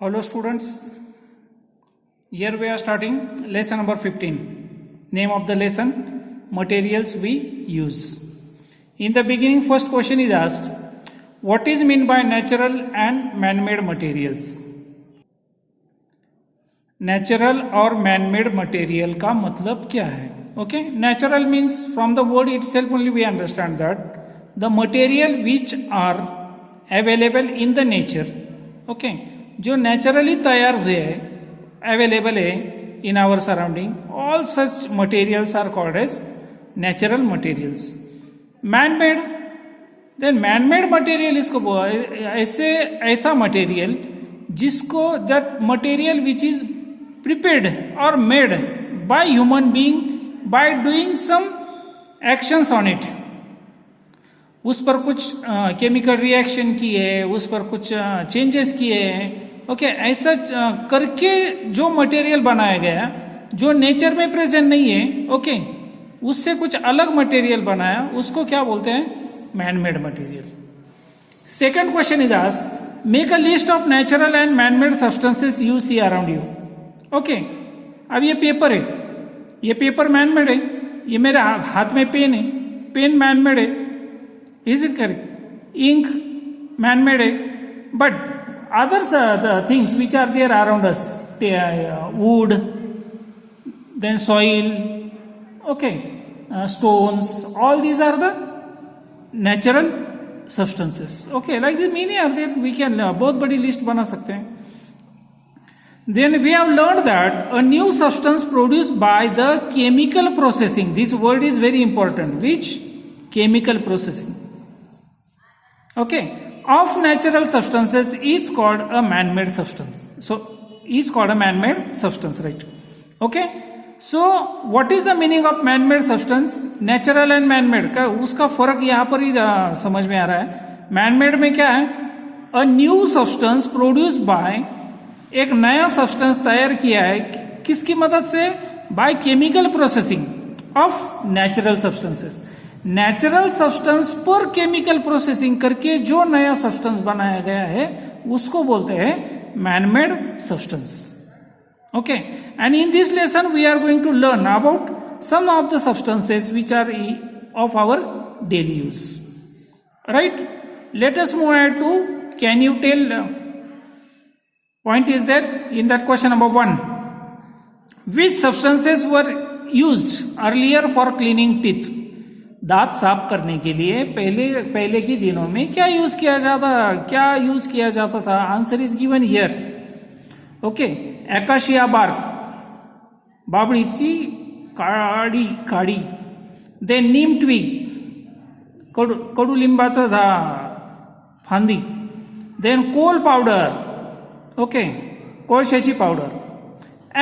Hello students, here we are starting lesson number 15. Name of the lesson, materials we use. In the beginning, first question is asked, what is meant by natural and man-made materials? Natural और man-made material का मतलब क्या है? Okay, natural means from the word itself only we understand that the material which are available in the nature. Okay, जो naturally तैयार हुए available है in our surrounding, all such materials are called as natural materials. Man made, then man made material इसको ऐसा material जिसको that material which is prepared और made by human being by doing some actions on it. उस पर कुछ chemical reaction किए, उस पर कुछ चेंजेस किए हैं. ओके, ऐसा करके जो मटेरियल बनाया गया जो नेचर में प्रेजेंट नहीं है, ओके, उससे कुछ अलग मटेरियल बनाया, उसको क्या बोलते हैं? Man made material. Second question is asked, make a list of natural and man made substances you see around you. Okay, अब ये पेपर है, ये पेपर मैन मेड है, ये मेरे हाथ में पेन है, पेन मैन मेड है. Is it correct? Ink, man-made, but others are the things which are there around us, wood, then soil, okay, stones, all these are the natural substances. Okay, like this many are there, we can बहुत बड़ी list बना सकते हैं. Then we have learned that a new substance produced by the chemical processing, this word is very important, which chemical processing, okay, of natural substances is called a man-made substance. So is called a man-made substance, right? Okay, so what is the meaning of man-made substance? Natural and man-made का उसका फर्क यहाँ पर ही समझ में आ रहा है. man-made में क्या है? a new substance produced by, एक नया सब्सटेंस तैयार किया है किसकी मदद से? by chemical processing of natural substances. Natural substance पर केमिकल प्रोसेसिंग करके जो नया सब्सटेंस बनाया गया है उसको बोलते हैं man made substance. Okay, and in this lesson we are going to learn about some of the substances which are of our daily use. Right, let us move ahead to can you tell. Point is that in that question number 1, which substances were used earlier for cleaning teeth. दांत साफ करने के लिए पहले के दिनों में क्या यूज किया जाता था? Answer is given here. Okay, acacia bark, बाबळीची काडी, देन नीम ट्विग, कडुलिंबाचं झाड फांदी, देन कोल पावडर, ओके, कोळशाची पावडर,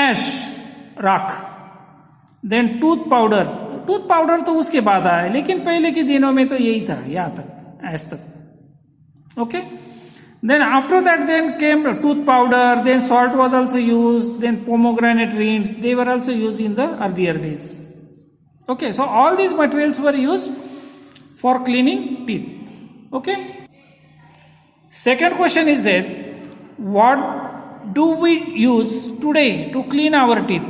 ऍश राख, then tooth powder. Tooth powder तो उसके बाद आया, लेकिन पहले के दिनों में तो यही था, यहां तक, ऐस तक. Okay, then after that then came tooth powder, then salt was also used, then pomegranate rinds, they were also used in the earlier days. Okay, so all these materials were used for cleaning teeth. Okay, second question is that what do we use today to clean our teeth?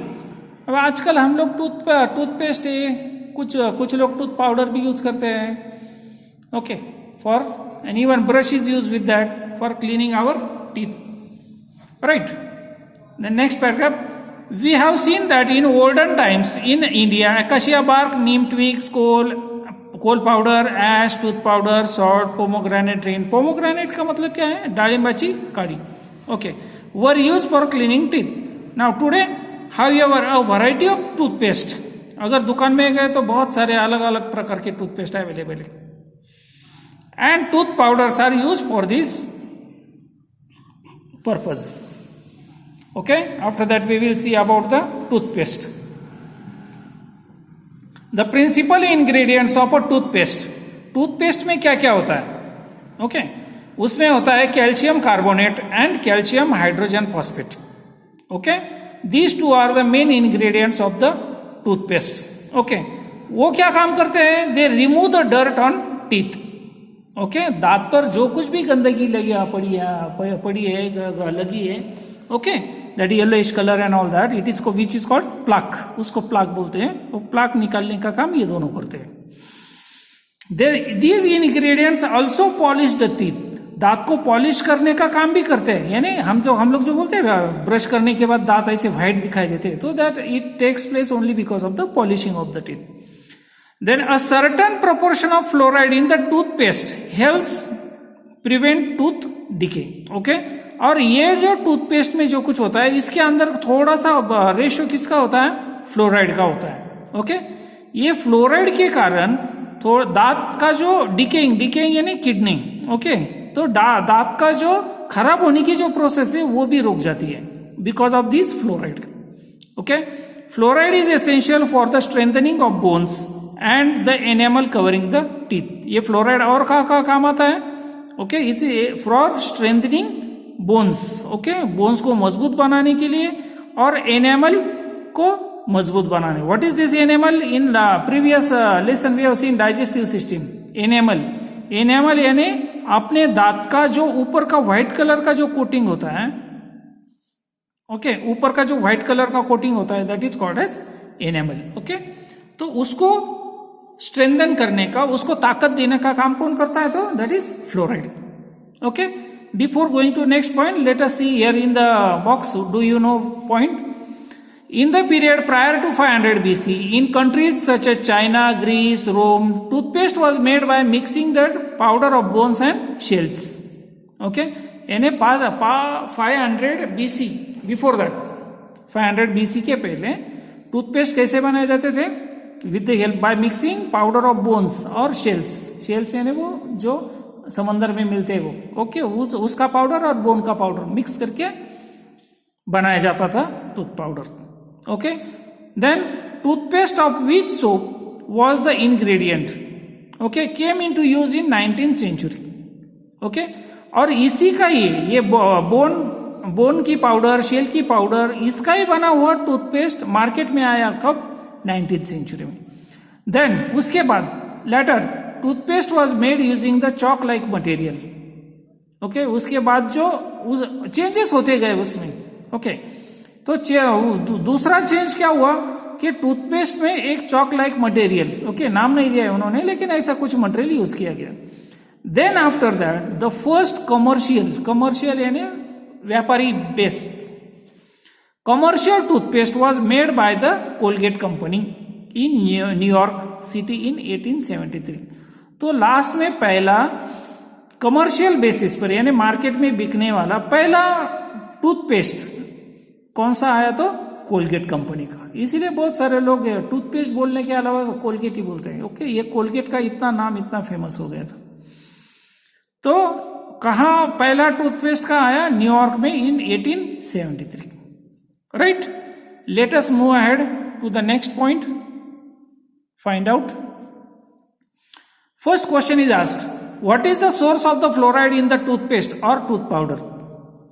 अब आजकल हम लोग toothpaste है, कुछ लोग tooth powder भी use करते हैं. Okay, for and even brush is use with that for cleaning our teeth. Right, the next paragraph, we have seen that in olden times in India acacia bark, neem twigs, coal powder, ash, tooth powder, salt, pomegranate rind. Pomegranate का मतलब क्या है? डाळिंबाची काडी. Okay, were use for cleaning teeth. Now today However, a variety of toothpaste, अगर दुकान में गए तो बहुत सारे अलग अलग प्रकार के टूथपेस्ट अवेलेबल है. And tooth powders are use for this purpose. Okay, after that we will see about the toothpaste. The principal ingredients of a toothpaste. Toothpaste में क्या क्या होता है? ओके, उसमें होता है calcium carbonate and calcium hydrogen phosphate. Okay, These two are the main ingredients of the toothpaste. Okay, वो क्या काम करते हैं? They remove the dirt on teeth. Okay, दांत पर जो कुछ भी गंदगी लगी पड़ी है लगी है, okay, that yellowish colour and all that, it is को विच इज कॉल्ड प्लाक, उसको प्लाक बोलते हैं। वो प्लाक निकालने का काम ये दोनों करते हैं। These ingredients also polish the teeth, दांत को पॉलिश करने का काम भी करते हैं। यानी हम लोग जो बोलते हैं ब्रश करने के बाद दांत ऐसे व्हाइट दिखाई देते हैं, तो that it takes place only because of the polishing of the teeth. Then a certain proportion of fluoride in the toothpaste helps prevent tooth decay. Okay? और ये जो टूथपेस्ट में जो कुछ होता है, इसके अंदर थोड़ा सा रेशियो किसका होता है? फ्लोराइड का होता है। ओके? ये फ्लोराइड के कारण थोड़ा दांत का जो डिकेइंग यानी किडनिंग, ओके, तो दांत का जो खराब होने की जो प्रोसेस है वो भी रुक जाती है because of this fluoride. Okay? Fluoride is essential for the strengthening of bones and the enamel covering the teeth. ये फ्लोराइड और का काम आता है, ओके, इसे for strengthening bones, okay, bones को मजबूत बनाने के लिए और एनेमल को मजबूत बनाने। What is this enamel? In the previous lesson we have seen digestive system. Enamel यानी अपने दांत का जो ऊपर का व्हाइट कलर का जो कोटिंग होता है, ओके, ऊपर का जो व्हाइट कलर का कोटिंग होता है, that is called as enamel. Okay, तो उसको स्ट्रेंथन करने का, उसको ताकत देने का काम कौन करता है? तो that is fluoride. Okay, before going to next point, let us see here in the box, do you know point? In the period prior to 500 BC, in countries such as China, Greece, Rome, toothpaste was made by mixing the powder of bones and shells. Okay, यानी 500 BC, before that 500 BC के पहले toothpaste कैसे बनाए जाते थे? With the help by mixing powder of bones और shells यानी वो जो समंदर में मिलते हैं वो, ओके, उसका पाउडर और बोन का पाउडर मिक्स करके बनाया जाता था tooth powder. Okay, then toothpaste of which soap was the ingredient, okay, came into use in 19th century। Okay, और इसी का ये बोन की पाउडर, शेल की पाउडर, इसका ही बना हुआ टूथपेस्ट मार्केट में आया कब? 19th century में। देन उसके बाद later toothpaste was made using the chalk like material. Okay, उसके बाद जो चेंजेस होते गए उसमें। ओके, तो दूसरा चेंज क्या हुआ कि टूथपेस्ट में एक चॉक लाइक मटेरियल, ओके, नाम नहीं दिया है उन्होंने, लेकिन ऐसा कुछ मटेरियल यूज किया गया। Then after that the first commercial यानी व्यापारी based commercial toothpaste was made by the Colgate company in New York city in 1873। तो लास्ट में पहला कमर्शियल बेसिस पर यानी मार्केट में बिकने वाला पहला टूथपेस्ट कौन सा आया? तो कोलगेट कंपनी का। इसीलिए बहुत सारे लोग टूथपेस्ट बोलने के अलावा कोलगेट ही बोलते हैं। ओके, ये कोलगेट का इतना नाम इतना फेमस हो गया था। तो कहाँ पहला टूथपेस्ट का आया? न्यूयॉर्क में in 1873। Right, let us move ahead to the next point, find out. First question is asked, what is the source of the fluoride in the toothpaste और टूथ पाउडर?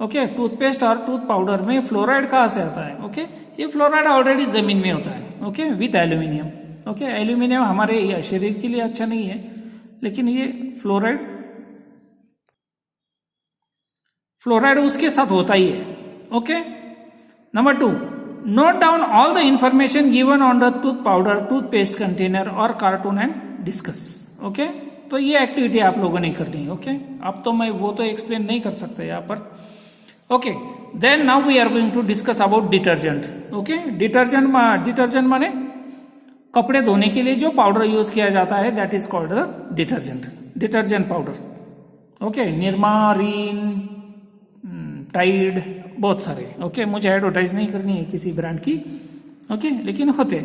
ओके, टूथपेस्ट और tooth powder में fluoride कहां से आता है? Okay, ये fluoride already जमीन में होता है, okay, with aluminium. Okay, aluminium हमारे शरीर के लिए अच्छा नहीं है, लेकिन ये फ्लोराइड उसके साथ होता ही है। Okay, number 2, note down all the information given on the tooth powder, toothpaste container और कार्टून एंड डिस्कस। ओके, तो ये एक्टिविटी आप लोगों ने करनी है। ओके, अब तो मैं वो तो एक्सप्लेन नहीं कर सकता यहाँ पर। Okay, then now we are going to discuss about detergent. Okay, detergent माने कपड़े धोने के लिए जो पाउडर यूज किया जाता है, that is called the detergent powder. Okay, Nirma, Rin, Tide, बहुत सारे। ओके, मुझे एडवर्टाइज नहीं करनी है किसी ब्रांड की, ओके, लेकिन होते।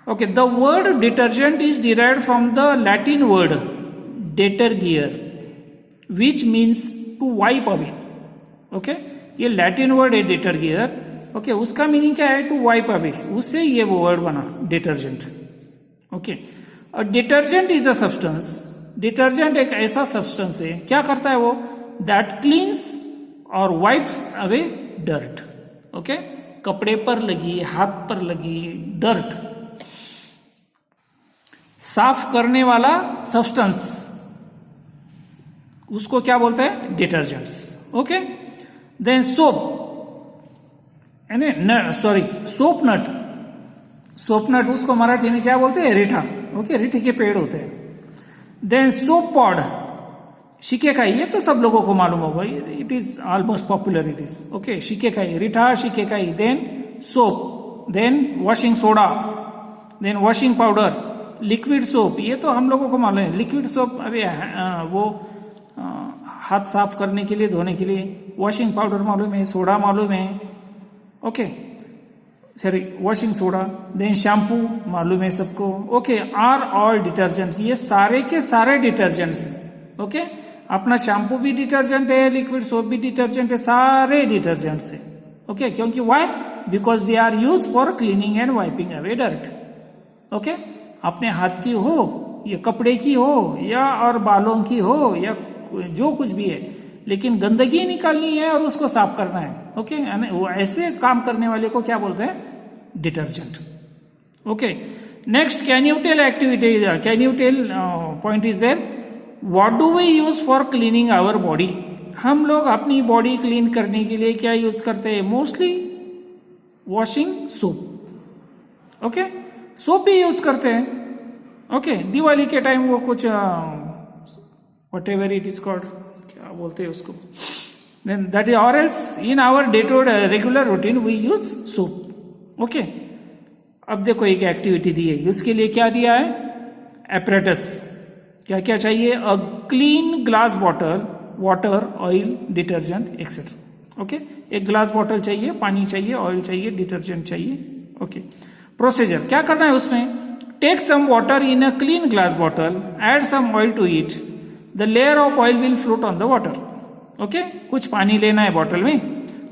Okay, the word detergent is derived from the Latin word detergere which means to wipe away. Okay, ये लैटिन वर्ड है डेटरगियर। ओके, उसका मीनिंग क्या है? टू वाइप अवे, उससे ये वो वर्ड बना डिटर्जेंट। ओके, और detergent is a substance, detergent एक ऐसा सब्सटेंस है, क्या करता है वो? दैट क्लीन्स और वाइप्स अवे डर्ट। ओके, कपड़े पर लगी, हाथ पर लगी डर्ट साफ करने वाला सब्सटेंस उसको क्या बोलते हैं? Detergents. Okay. Then soap, sorry soap nut. Soap nut उसको मराठी में क्या बोलते हैं? रिठा. ओके, रिठे के पेड़ होते हैं. देन सोप पॉड, शिकेकाई, ये तो सब लोगों को मालूम होगा, it is almost popular. It is okay. Shikakai, reetha, shikakai. Then soap, then washing soda, then washing powder, liquid soap, ये तो हम लोगों को मालूम है. लिक्विड सोप अभी वो हाथ साफ करने के लिए, धोने के लिए. वॉशिंग पाउडर मालूम है, सोडा मालूम है. Okay, sorry washing soda. Then shampoo मालूम है सबको. ओके, आर ऑल डिटर्जेंट्स, ये सारे के सारे डिटर्जेंट्स. ओके, अपना शैम्पू भी डिटर्जेंट है, लिक्विड सोप भी डिटर्जेंट है, सारे डिटर्जेंट्स है. ओके, क्योंकि why? Because they are use for cleaning and wiping away dirt. Okay, अपने हाथ की हो या कपड़े की हो या और बालों की हो या जो कुछ भी है, लेकिन गंदगी निकालनी है और उसको साफ करना है. ओके, वो ऐसे काम करने वाले को क्या बोलते हैं? Detergent. Okay, next can you tell activity, can you tell point is there. What do we use for cleaning our body? हम लोग अपनी बॉडी क्लीन करने के लिए क्या यूज करते हैं? Mostly washing soap. Okay, soap भी यूज करते हैं. ओके, दिवाली के टाइम वो कुछ whatever it is called, क्या बोलते हैं उसको, देन दैट इज, और else in our day to day regular routine we use soap. Okay, अब देखो एक एक्टिविटी दी है, उसके लिए क्या दिया है? एपरेटस. क्या क्या चाहिए? अ clean glass bottle, water, oil, detergent etcetera. Okay, एक ग्लास बॉटल चाहिए, पानी चाहिए, ऑयल चाहिए, डिटर्जेंट चाहिए. ओके, प्रोसीजर क्या करना है उसमें? Take some water in a clean glass bottle, add some oil to it, the layer of oil will float on the water. Okay, कुछ पानी लेना है बॉटल में.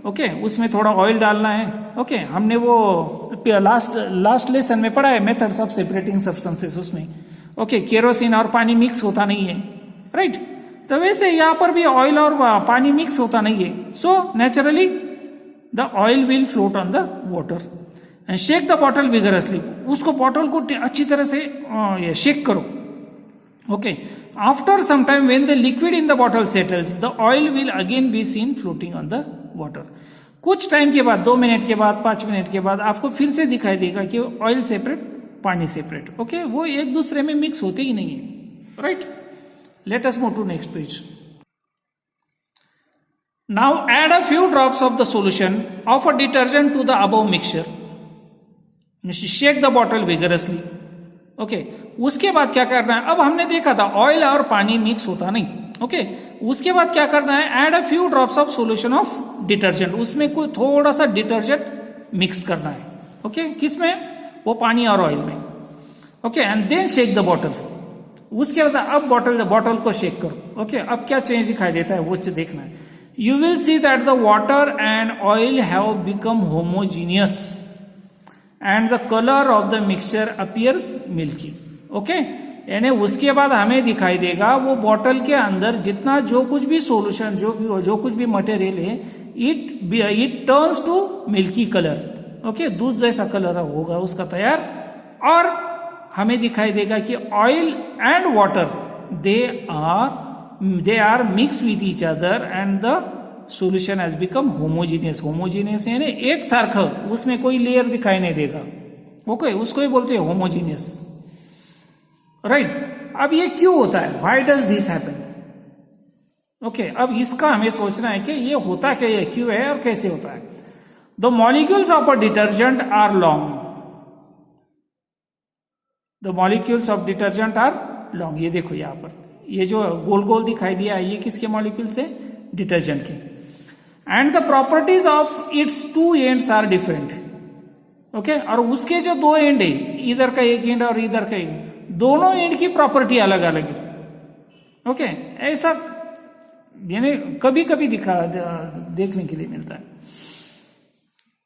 ओके, उसमें थोड़ा ऑयल डालना है. ओके, हमने वो लास्ट लेसन में पढ़ा है, मेथड्स ऑफ सेपरेटिंग सब्सटेंसेस. उसमें ओके, केरोसिन और पानी मिक्स होता नहीं है, राइट? तो वैसे यहां पर भी ऑयल और पानी मिक्स होता नहीं है. So naturally the oil will float on the water. And shake the bottle vigorously, उसको बॉटल को अच्छी तरह से शेक करो. Okay, after some time when the liquid in the bottle settles, the oil will again be seen floating on the water. कुछ time के बाद, 2 minute के बाद, 5 मिनट के बाद आपको फिर से दिखाई देगा कि ऑयल सेपरेट, पानी सेपरेट. ओके, वो एक दूसरे में मिक्स होते ही नहीं है, right? Let us move to next page. Now add a few drops of the solution of a detergent to the above mixture. Shake the bottle vigorously. Okay, उसके बाद क्या करना है? अब हमने देखा था ऑयल और पानी मिक्स होता नहीं. ओके, उसके बाद क्या करना है? Add a few drops of solution of detergent, उसमें कोई थोड़ा सा डिटर्जेंट मिक्स करना है. ओके, किसमें? वो पानी और ऑयल में. Okay, and then shake the bottle. उसके बाद अब बॉटल को शेक करो. ओके, अब क्या चेंज दिखाई देता है वो देखना है. You will see that the water and oil have become homogeneous and the colour of the mixture appears milky. Okay, यानी उसके बाद हमें दिखाई देगा वो बॉटल के अंदर जितना जो कुछ भी सोल्यूशन, जो कुछ भी मटेरियल है, it turns to milky colour. Okay, दूध जैसा कलर होगा उसका तैयार. और हमें दिखाई देगा कि oil and water they are mix with each other and the solution has become homogeneous. Homogeneous यानी एक सारखं, उसमें कोई लेयर दिखाई नहीं देगा. ओके, उसको ही बोलते हैं होमोजीनियस, राइट? अब ये क्यों होता है? Why does this happen? Okay, अब इसका हमें सोचना है कि ये होता क्या है, क्यों है और कैसे होता है. The molecules of a detergent are long. The molecules of detergent are long. ये देखो यहां पर ये जो गोल गोल दिखाई दिया है, ये किसके मॉलिक्यूल्स है? डिटर्जेंट के. And the properties of its 2 ends are different. Okay, और उसके जो 2 एंड है, इधर का एक एंड और इधर का एक, दोनों एंड की प्रॉपर्टी अलग अलग है. ओके, ऐसा यानी कभी कभी देखने के लिए मिलता है.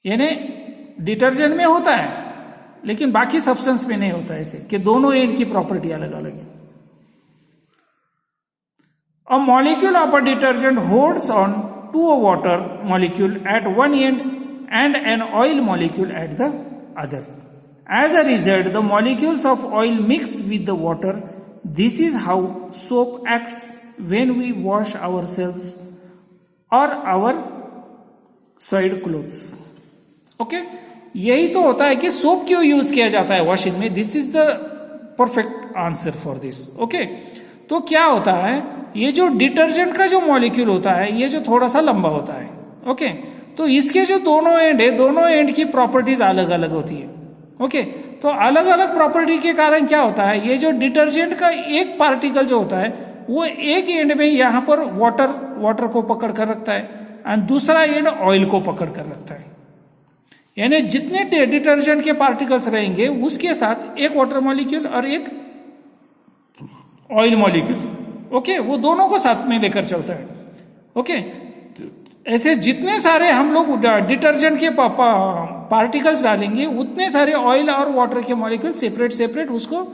यानी डिटर्जेंट में होता है लेकिन बाकी सब्सटेंस में नहीं होता ऐसे कि दोनों एंड की प्रॉपर्टी अलग अलग है. A molecule of a detergent holds on to a water molecule at one end and an oil molecule at the other. As a result, the molecules of oil mix with the water. This is how soap acts when we wash ourselves or our soiled clothes. Okay, यही तो होता है कि soap क्यों use किया जाता है washing में. This is the perfect answer for this. Okay, तो क्या होता है, ये जो डिटर्जेंट का जो मॉलिक्यूल होता है ये जो थोड़ा सा लंबा होता है. ओके, तो इसके जो दोनों एंड है, दोनों एंड की प्रॉपर्टीज अलग अलग होती है. ओके, तो अलग अलग प्रॉपर्टी के कारण क्या होता है, ये जो डिटर्जेंट का एक पार्टिकल जो होता है वो एक एंड में यहाँ पर वाटर को पकड़ कर रखता है और दूसरा एंड ऑयल को पकड़ कर रखता है. यानी जितने डिटर्जेंट के पार्टिकल्स रहेंगे उसके साथ एक वाटर मॉलिक्यूल और एक ऑयल मॉलिक्यूल, ओके, वो दोनों को साथ में लेकर चलता है. ओके, ऐसे जितने सारे हम लोग डिटर्जेंट के पार्टिकल्स डालेंगे उतने सारे ऑयल और वाटर के मॉलिक्यूल सेपरेट सेपरेट उसको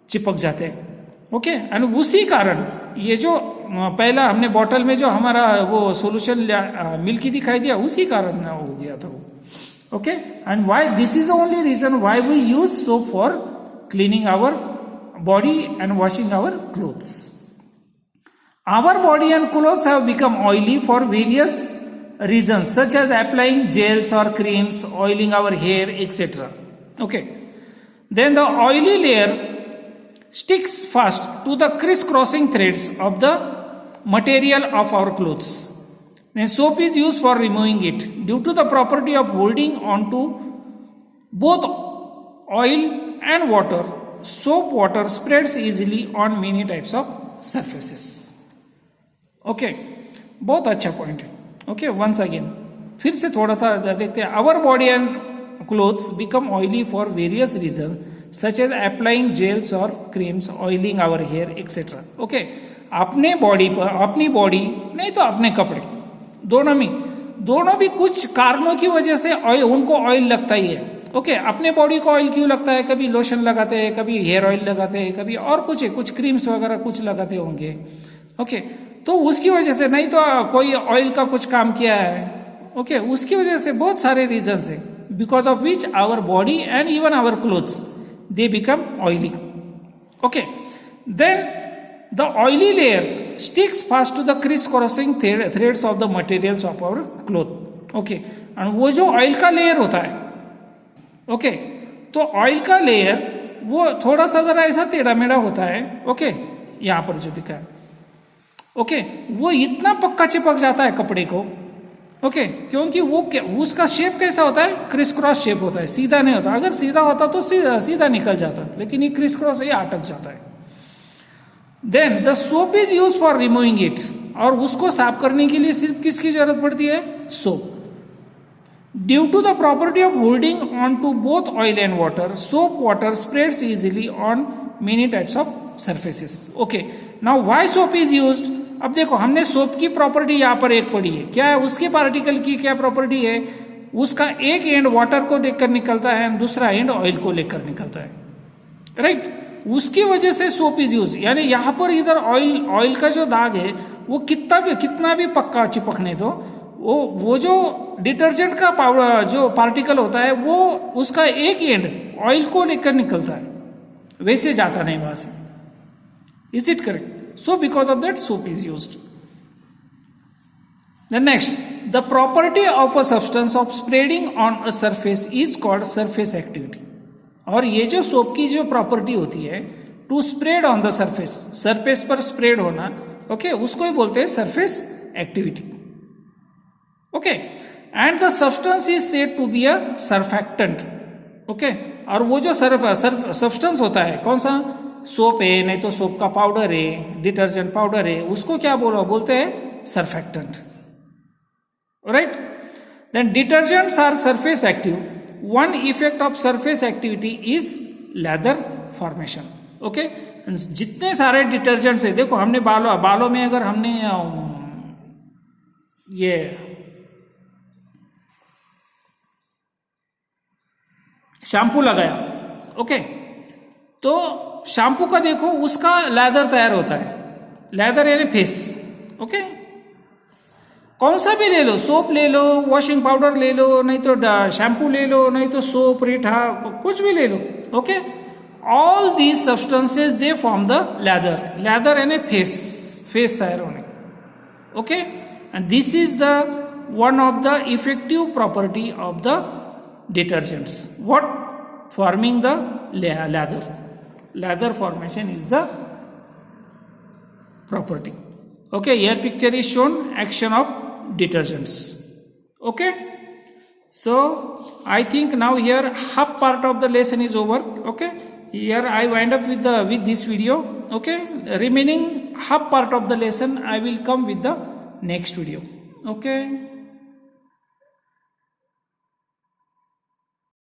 चिपक जाते हैं. ओके, एंड उसी कारण ये जो पहला हमने बॉटल में जो हमारा वो सॉल्यूशन मिल्की दिखाई दिया उसी कारण हो गया था वो. Okay, and why this is the only reason why we use soap for cleaning our body and washing our clothes. Our body and clothes have become oily for various reasons such as applying gels or creams, oiling our hair, etc. Okay, then the oily layer sticks fast to the crisscrossing threads of the material of our clothes. Then soap is used for removing it due to the property of holding on to both oil and water. Soap water spreads easily on many types of surfaces. Okay, बहुत अच्छा point है. Okay, once again फिर से थोड़ा सा देखते हैं. Our body and clothes become oily for various reason such as applying gels और creams, oiling our hair etcetera. Okay, अपने बॉडी पर, अपनी बॉडी नहीं तो अपने कपड़े, दोनों भी कुछ कारणों की वजह से उनको ऑयल लगता ही है. ओके, अपने बॉडी को ऑयल क्यों लगता है, कभी लोशन लगाते हैं, कभी हेयर ऑयल लगाते हैं, कभी और कुछ क्रीम्स वगैरह कुछ लगाते होंगे. ओके, तो उसकी वजह से, नहीं तो कोई ऑयल का कुछ काम किया है. ओके, उसकी वजह से बहुत सारे रीजंस है because of which our body and even our clothes they become oily. Okay, then the oily layer sticks fast to the criss crossing threads of the materials of our cloth. Okay, and वो जो oil का layer होता है, okay, तो oil का layer वो थोड़ा सा जरा ऐसा टेढ़ा मेढ़ा होता है. ओके, यहां पर जो दिखा है, ओके, वो इतना पक्का चिपक जाता है कपड़े को. ओके, क्योंकि वो उसका शेप कैसा होता है, क्रिस क्रॉस शेप होता है, सीधा नहीं होता. अगर सीधा होता तो सीधा निकल जाता, लेकिन ये क्रिस क्रॉस ये अटक जाता है. Then the soap is use for removing it, और उसको साफ करने के लिए सिर्फ किसकी जरूरत पड़ती है, soap. Due to the property of holding on to both oil and water, soap water spreads easily on many types of surfaces. Okay, now why soap is used? अब देखो, हमने सोप की प्रॉपर्टी यहाँ पर एक पढ़ी है. क्या है उसके पार्टिकल की क्या प्रॉपर्टी है, उसका एक एंड वाटर को लेकर निकलता है और दूसरा एंड ऑयल को लेकर निकलता है. राइट, उसकी वजह से सोप इज यूज. यानी यहाँ पर इधर ऑयल का जो दाग है वो कितना भी पक्का चिपकने दो, वो जो डिटर्जेंट का पाउडर जो पार्टिकल होता है वो उसका एक एंड ऑयल को लेकर निकलता है, वैसे जाता नहीं वहां से. Is it correct? So because of that soap is used. The next, the property of a substance of spreading on a surface is called surface activity. और ये जो सोप की जो प्रॉपर्टी होती है, to spread on the surface पर spread होना, okay, उसको ही बोलते हैं surface activity. Okay, and the substance is said to be a surfactant. Okay, और वो जो सब्सटेंस होता है, कौन सा, सोप है, नहीं तो सोप का पाउडर है, डिटर्जेंट पाउडर है, उसको क्या बोलते हैं, surfactant. Right, then detergents are surface active. One effect of surface activity is lather formation. Okay, जितने सारे डिटर्जेंट्स है, देखो हमने बालों में अगर हमने ये शैम्पू लगाया, ओके, तो शैम्पू का देखो उसका लेदर तैयार होता है, लेदर यानी फेस. ओके, कौन सा भी ले लो, सोप ले लो, वॉशिंग पाउडर ले लो, नहीं तो शैम्पू ले लो, नहीं तो सोप, रीठा, कुछ भी ले लो. Okay, all these substances they form the lather. Lather यानी फेस तयार होणे. Okay, and this is the one of the effective property of the detergents. What? Forming the lather. Lather formation is the property. Okay, here picture is shown action of detergents. Okay, so I think now here half part of the lesson is over. Okay, here I wind up with this video. Okay, remaining half part of the lesson I will come with the next video. Okay.